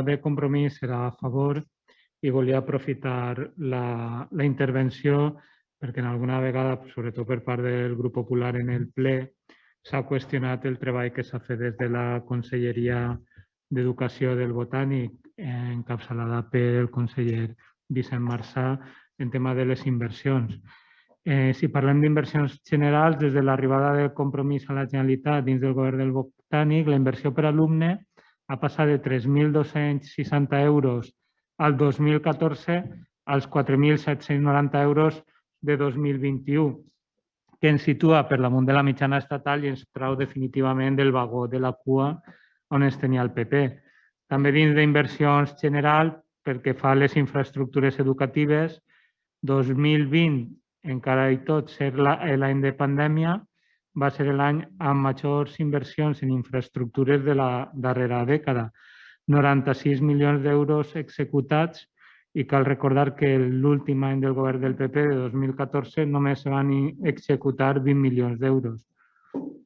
de Compromís serà a favor i volia aprofitar la intervenció perquè en alguna vegada, sobretot per part del grup popular en el ple, s'ha qüestionat el treball que s'ha fet des de la Conselleria d'Educació del Botànic, encapçalada pel conseller Vicent Marsà, en tema de les inversions. Si parlem d'inversions generals, des de l'arribada del Compromís a la Generalitat dins del govern del Botànic, la inversió per alumne ha passat de 3.260 euros al 2014 als 4.790 euros de 2021, que ens situa per damunt de la mitjana estatal i ens trau definitivament del vagó de la cua on es tenia el PP. També dins d'inversions generals, pel que fa a les infraestructures educatives, 2020, encara i tot ser l'any de pandèmia, va ser l'any amb majors inversions en infraestructures de la darrera dècada. 96 milions d'euros executats i cal recordar que l'últim any del govern del PP, de 2014, només se van executar 20 milions d'euros.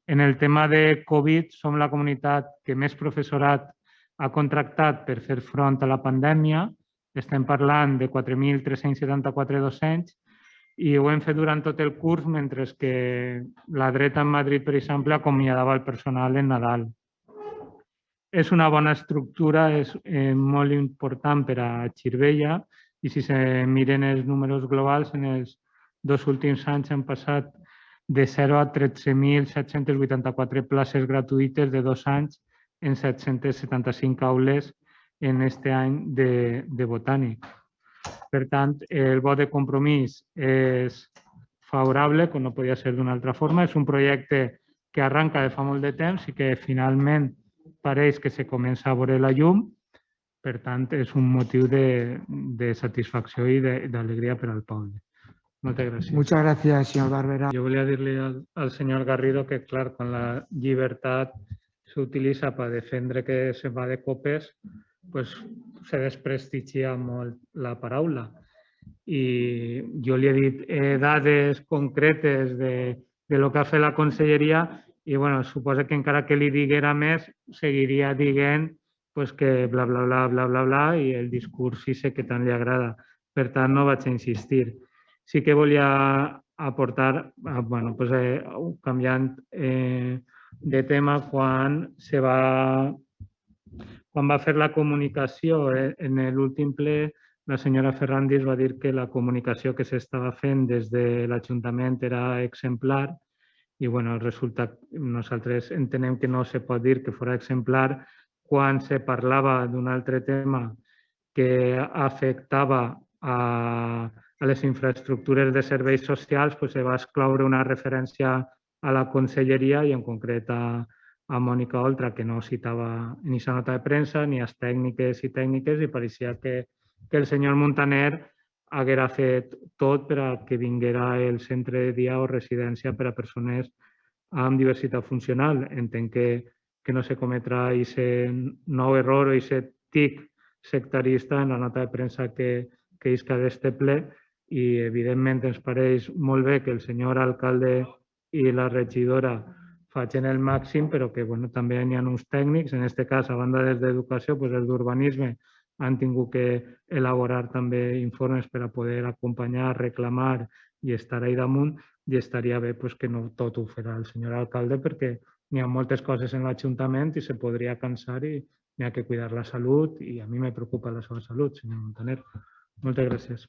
En el tema de Covid, som la comunitat que més professorat ha contractat per fer front a la pandèmia. Estem parlant de 4.374 docents i ho hem fet durant tot el curs, mentre que la dreta en Madrid, per exemple, acomiadava el personal en Nadal. És una bona estructura, és molt important per a Xirvella i si se miren els números globals, en els 2 últims anys hem passat de 0 a 13.784 places gratuïtes de 2 anys en 775 aules en aquest any de Botànic. Per tant, el vot de Compromís és favorable, com no podia ser d'una altra forma. És un projecte que arranca de fa molt de temps i que finalment pareix que se comença a veure la llum. Per tant, és un motiu de satisfacció i d'alegria per al poble. Moltes gràcies. Muchas gracias, señor Barberà. Jo volia dir-li al senyor Garrido que, clar, quan la llibertat s'utilitza per defendre que se va de copes, pues, se desprestigia molt la paraula. I jo li he dit dades concretes de lo que ha fet la conselleria i, bueno, suposa que encara que li diguera més, seguiria dient pues, que bla, bla, bla, bla, bla, bla, i el discurs sí sé que tant li agrada. Per tant, no vaig a insistir. Sí que volia aportar, bueno, pues, canviant de tema, quan va fer la comunicació en l'últim ple, la senyora Ferrandis va dir que la comunicació que s'estava fent des de l'Ajuntament era exemplar i, bueno, resulta que nosaltres entenem que no se pot dir que fos exemplar quan se parlava d'un altre tema que afectava a les infraestructures de serveis socials, pues, se va excloure una referència a la conselleria i en concret a Mònica Oltra, que no citava ni la nota de premsa ni els tècniques i tècniques, i pareixia que el senyor Montaner haguera fet tot per a que vinguera el centre de dia o residència per a persones amb diversitat funcional. Entenc que no se cometrà aquest nou error o aquest tic sectarista en la nota de premsa que isca d'este ple i, evidentment, ens pareix molt bé que el senyor alcalde i la regidora facin el màxim, però que, bueno, també hi ha uns tècnics, en aquest cas, a banda dels d'educació, pues, els d'urbanisme han tingut que elaborar també informes per a poder acompanyar, reclamar i estar ahí damunt, i estaria bé pues, que no tot ho farà el senyor alcalde perquè n'hi ha moltes coses en l'Ajuntament i se podria cansar i n'hi ha que cuidar la salut i a mi me preocupa la seva salut, senyor Montaner. Moltes gràcies.